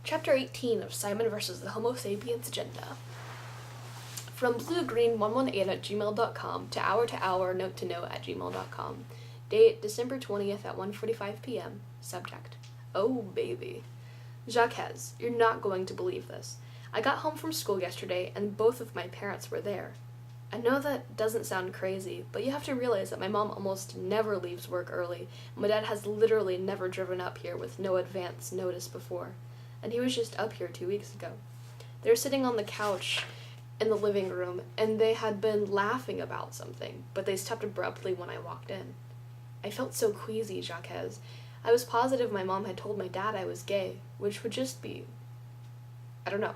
Chapter 18 of Simon vs. the Homo Sapiens Agenda. From bluegreen118@gmail.com to hour note to note at gmail.com. Date December 20th at 1:45 p.m. Subject: Oh baby. Jacques, you're not going to believe this. I got home from school yesterday and both of my parents were there. I know that doesn't sound crazy, but you have to realize that my mom almost never leaves work early, and my dad has literally never driven up here with no advance notice before. And he was just up here 2 weeks ago. They were sitting on the couch in the living room, and they had been laughing about something, but they stopped abruptly when I walked in. I felt so queasy, Jacques. I was positive my mom had told my dad I was gay, which would just be... I don't know.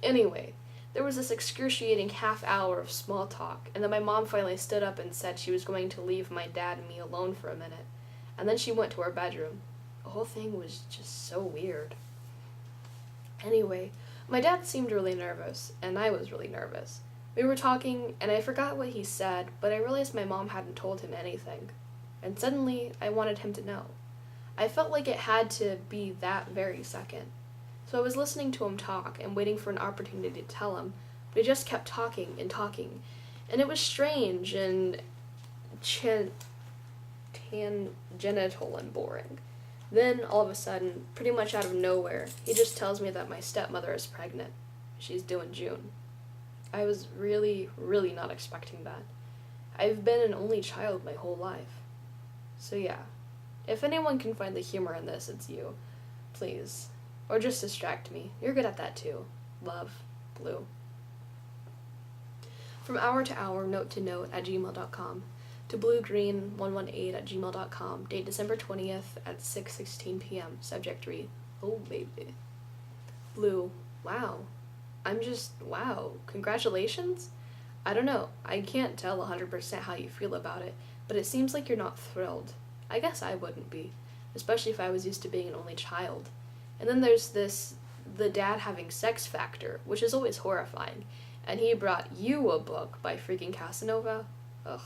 Anyway, there was this excruciating half hour of small talk, and then my mom finally stood up and said she was going to leave my dad and me alone for a minute, and then she went to her bedroom. The whole thing was just so weird. Anyway, my dad seemed really nervous, and I was really nervous. We were talking, and I forgot what he said, but I realized my mom hadn't told him anything. And suddenly, I wanted him to know. I felt like it had to be that very second. So I was listening to him talk and waiting for an opportunity to tell him, but he just kept talking, and it was strange and tangential and boring. Then, all of a sudden, pretty much out of nowhere, he just tells me that my stepmother is pregnant. She's due in June. I was really, really not expecting that. I've been an only child my whole life. So yeah, if anyone can find the humor in this, it's you. Please. Or just distract me. You're good at that too. Love, Blue. From hour note to note at gmail.com. To bluegreen118@gmail.com. Date December 20th at 6:16 p.m. Subject: read. Oh baby. Blue. Wow. Wow. Congratulations? I don't know. I can't tell 100% how you feel about it, but it seems like you're not thrilled. I guess I wouldn't be, especially if I was used to being an only child. And then there's the dad having sex factor, which is always horrifying, and he brought you a book by freaking Casanova? Ugh.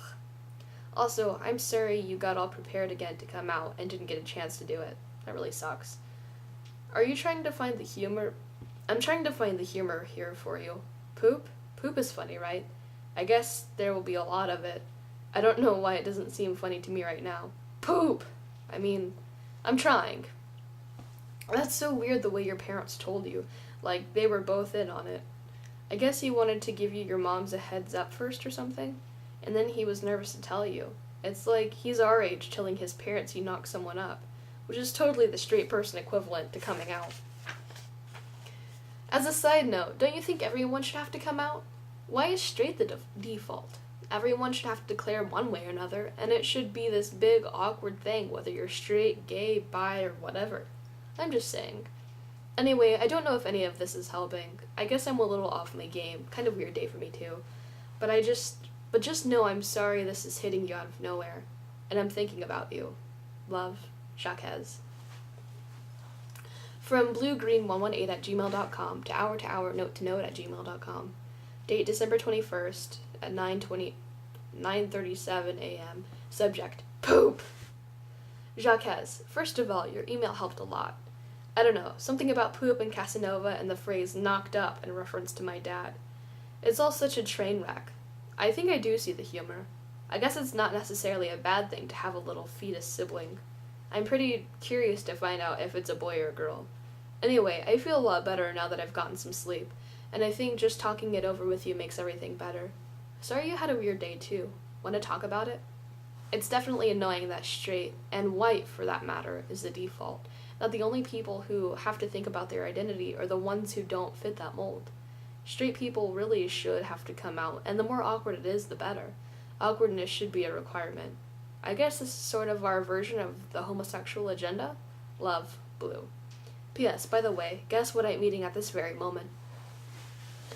Also, I'm sorry you got all prepared again to come out and didn't get a chance to do it. That really sucks. Are you trying to find the humor? I'm trying to find the humor here for you. Poop? Poop is funny, right? I guess there will be a lot of it. I don't know why it doesn't seem funny to me right now. Poop! I mean, I'm trying. That's so weird the way your parents told you. Like, they were both in on it. I guess he wanted to give you your mom's a heads up first or something? And then he was nervous to tell you. It's like he's our age telling his parents he knocked someone up, which is totally the straight person equivalent to coming out. As a side note, don't you think everyone should have to come out? Why is straight the default? Everyone should have to declare one way or another, and it should be this big, awkward thing, whether you're straight, gay, bi, or whatever. I'm just saying. Anyway, I don't know if any of this is helping. I guess I'm a little off my game. Kind of weird day for me too. But just know I'm sorry this is hitting you out of nowhere. And I'm thinking about you. Love, Jacques. From bluegreen118@gmail.com to hour note to note at gmail.com. Date December 21st at 9:37 a.m. Subject: Poop! Jacques, first of all, your email helped a lot. I don't know, something about poop and Casanova and the phrase knocked up in reference to my dad. It's all such a train wreck. I think I do see the humor. I guess it's not necessarily a bad thing to have a little fetus sibling. I'm pretty curious to find out if it's a boy or a girl. Anyway, I feel a lot better now that I've gotten some sleep, and I think just talking it over with you makes everything better. Sorry you had a weird day too. Want to talk about it? It's definitely annoying that straight, and white for that matter, is the default. That the only people who have to think about their identity are the ones who don't fit that mold. Straight people really should have to come out, and the more awkward it is, the better. Awkwardness should be a requirement. I guess this is sort of our version of the homosexual agenda? Love, Blue. P.S. By the way, guess what I'm eating at this very moment?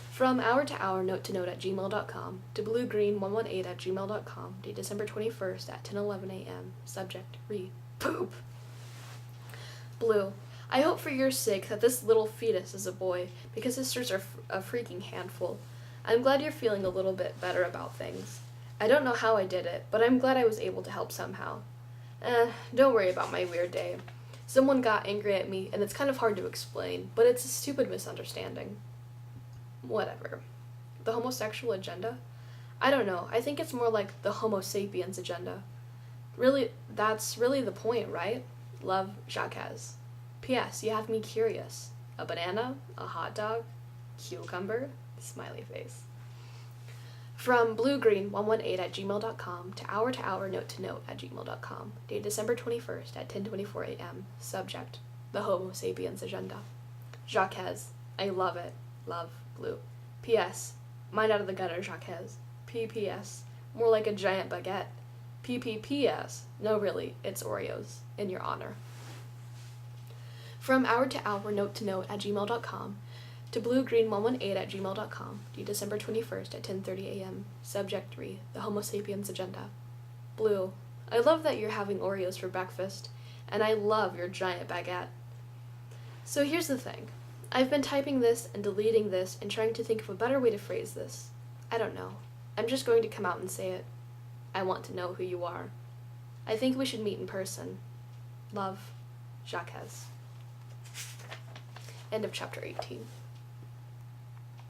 From hour note to note at gmail.com to bluegreen118@gmail.com. Date December 21st at 10:11 a.m. Subject: read. Poop! Blue, I hope for your sake that this little fetus is a boy, because sisters are a freaking handful. I'm glad you're feeling a little bit better about things. I don't know how I did it, but I'm glad I was able to help somehow. Don't worry about my weird day. Someone got angry at me, and it's kind of hard to explain, but it's a stupid misunderstanding. Whatever. The homosexual agenda? I don't know. I think it's more like the Homo Sapiens agenda. Really, that's really the point, right? Love, Jacques. P.S. You have me curious. A banana? A hot dog? Cucumber? Smiley face. From bluegreen118@gmail.com to hour note to note at gmail.com. Date December 21st at 10:24 a.m. Subject: the Homo Sapiens agenda. Jacques. I love it. Love, Blue. P.S. Mine out of the gutter, Jacques. P.P.S. More like a giant baguette. P.P.P.S. No, really, it's Oreos. In your honor. From hour note to note at gmail.com to bluegreen118@gmail.com. Due December 21st at 10:30 a.m. Subject 3: the Homo Sapiens agenda. Blue. I love that you're having Oreos for breakfast, and I love your giant baguette. So here's the thing. I've been typing this and deleting this and trying to think of a better way to phrase this. I don't know. I'm just going to come out and say it. I want to know who you are. I think we should meet in person. Love, Jacques. End of chapter 18.